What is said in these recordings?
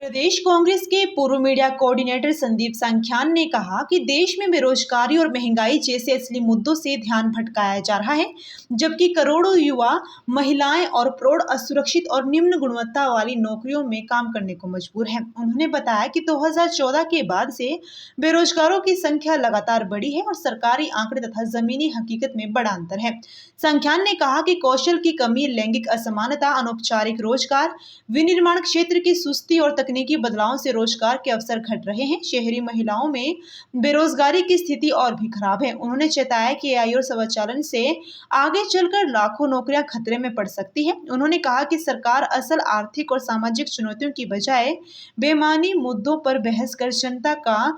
प्रदेश कांग्रेस के पूर्व media coordinator Sandeep संख्यान ने कहा कि देश में बेरोजगारी और महंगाई जैसे असली मुद्दों से ध्यान भटकाया जा रहा है, जबकि करोड़ों युवा, महिलाएं और प्रौढ़ असुरक्षित और निम्न गुणवत्ता वाली नौकरियों में काम करने को मजबूर हैं। उन्होंने बताया कि 2014 के बाद से बेरोजगारों की संख्या लगातार बढ़ी है और सरकारी आंकड़े तथा जमीनी हकीकत में बड़ा अंतर है। संख्यान ने कहा कि कौशल की कमी, लैंगिक असमानता, अनौपचारिक रोजगार, विनिर्माण क्षेत्र की सुस्ती और तकनीकी बदलावों से रोजगार के अवसर घट रहे हैं। शहरी महिलाओं में बेरोजगारी की स्थिति और भी खराब है। उन्होंने चेताया कि एआई और स्वचालन से आगे चलकर लाखों नौकरियां खतरे में पड़ सकती हैं। उन्होंने कहा कि सरकार असल आर्थिक और सामाजिक चुनौतियों की बजाय बेमानी मुद्दों पर बहस कर जनता का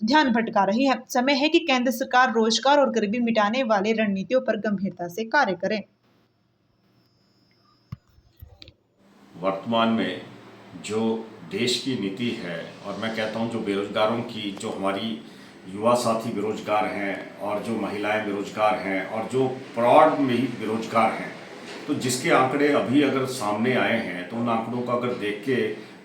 ध्यान भटका रही है। समय है कि केंद्र सरकार रोजगार और गरीबी मिटाने वाले रणनीतियों पर गंभीरता से कार्य करे। वर्तमान में जो देश की नीति है, और मैं कहता हूं जो बेरोजगारों की, जो हमारी युवा साथी बेरोजगार हैं और जो महिलाएं बेरोजगार हैं और जो प्रौढ़ में ही बेरोजगार हैं, तो जिसके आंकड़े अभी अगर सामने आए हैं तो उन आंकड़ों का अगर देख के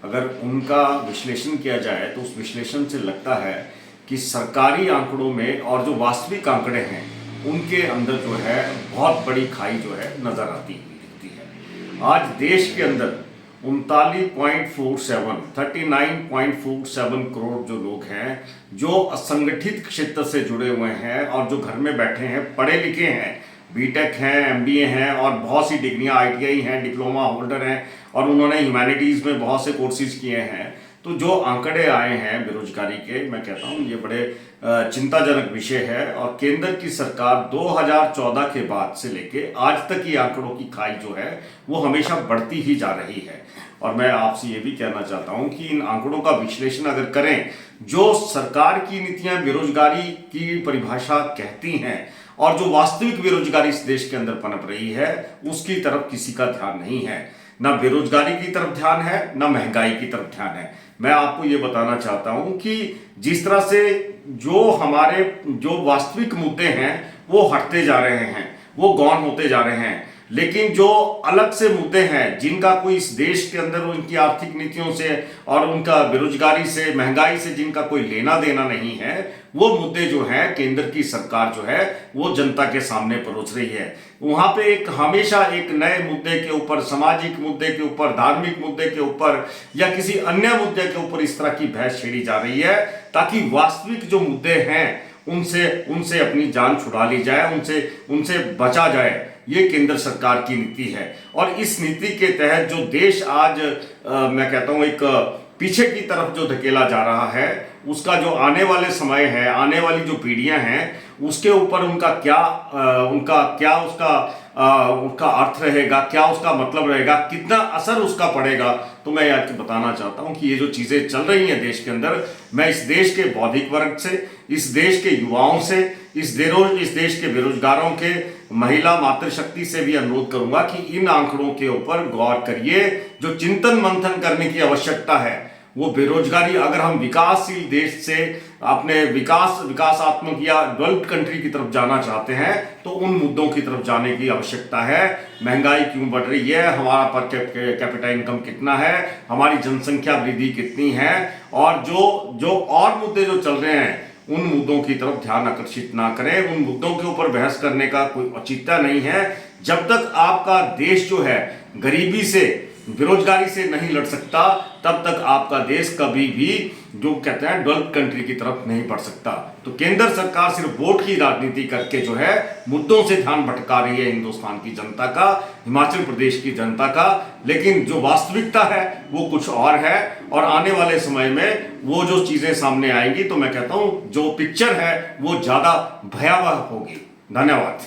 अगर उनका विश्लेषण किया जाए तो उस विश्लेषण से लगता है कि सरकारी आंकड़ों में और जो वास्तविक आंकड़े हैं उनके अंदर जो है बहुत बड़ी खाई जो है नजर आती हुई दिखती है। आज देश के अंदर 39.47 करोड़ जो लोग हैं जो असंगठित क्षेत्र से जुड़े हुए हैं और जो घर में बैठे हैं, पढ़े लिखे हैं, बीटेक हैं, एमबीए हैं और बहुत सी डिग्रियां, आईटीआई हैं, डिप्लोमा होल्डर हैं और उन्होंने ह्यूमैनिटीज़ में बहुत से कोर्सेज किए हैं। तो जो आंकड़े आए हैं बेरोजगारी के, मैं कहता हूँ ये बड़े चिंताजनक विषय है और केंद्र की सरकार 2014 के बाद से लेके आज तक ये आंकड़ों की खाई जो है वो हमेशा बढ़ती ही जा रही है। और मैं आपसे ये भी कहना चाहता हूँ कि इन आंकड़ों का विश्लेषण अगर करें, जो सरकार की नीतियां बेरोजगारी की परिभाषा कहती हैं और जो वास्तविक बेरोजगारी इस देश के अंदर पनप रही है, उसकी तरफ किसी का ध्यान नहीं है। ना बेरोजगारी की तरफ ध्यान है, ना महंगाई की तरफ ध्यान है। मैं आपको ये बताना चाहता हूं कि जिस तरह से जो हमारे जो वास्तविक मुद्दे हैं वो हटते जा रहे हैं, वो गौण होते जा रहे हैं, लेकिन जो अलग से मुद्दे हैं जिनका कोई इस देश के अंदर उनकी आर्थिक नीतियों से और उनका बेरोजगारी से, महंगाई से जिनका कोई लेना देना नहीं है, वो मुद्दे जो हैं केंद्र की सरकार जो है वो जनता के सामने परोस रही है। वहां पे एक हमेशा एक नए मुद्दे के ऊपर, सामाजिक मुद्दे के ऊपर, धार्मिक मुद्दे के ऊपर या किसी अन्य मुद्दे के ऊपर इस तरह की बहस छेड़ी जा रही है ताकि वास्तविक जो मुद्दे हैं उनसे अपनी जान छुड़ा ली जाए, उनसे बचा जाए। ये केंद्र सरकार की नीति है और इस नीति के तहत जो देश आज मैं कहता हूं एक पीछे की तरफ जो धकेला जा रहा है, उसका जो आने वाले समय है, आने वाली जो पीढ़ियां हैं, उसके ऊपर उनका क्या उसका अर्थ रहेगा, क्या उसका मतलब रहेगा, कितना असर उसका पड़ेगा। तो मैं आपको बताना चाहता हूं कि ये जो चीजें चल रही हैं देश के अंदर, मैं इस देश के बौद्धिक वर्ग से, इस देश के युवाओं से, इस देश के बेरोजगारों के, महिला मातृशक्ति से भी अनुरोध करूंगा कि इन आंकड़ों के ऊपर गौर करिए। जो चिंतन मंथन करने की आवश्यकता है वो बेरोजगारी, अगर हम विकासशील देश से अपने विकासात्मक या डेवलप्ड कंट्री की तरफ जाना चाहते हैं तो उन मुद्दों की तरफ जाने की आवश्यकता है। महंगाई क्यों बढ़ रही है, हमारा पर कैपिटा इनकम कितना है, हमारी जनसंख्या वृद्धि कितनी है, और जो और मुद्दे जो चल रहे हैं उन मुद्दों की तरफ ध्यान आकर्षित ना करें। उन मुद्दों के ऊपर बहस करने का कोई औचित्य नहीं है जब तक आपका देश जो है गरीबी से, बेरोजगारी से नहीं लड़ सकता, तब तक आपका देश कभी भी जो कहते हैं डेवलप्ड कंट्री की तरफ नहीं बढ़ सकता। तो केंद्र सरकार सिर्फ वोट की राजनीति करके जो है मुद्दों से ध्यान भटका रही है हिंदुस्तान की जनता का, हिमाचल प्रदेश की जनता का, लेकिन जो वास्तविकता है वो कुछ और है और आने वाले समय में वो जो चीजें सामने आएंगी तो मैं कहता हूं जो पिक्चर है वो ज्यादा भयावह होगी। धन्यवाद।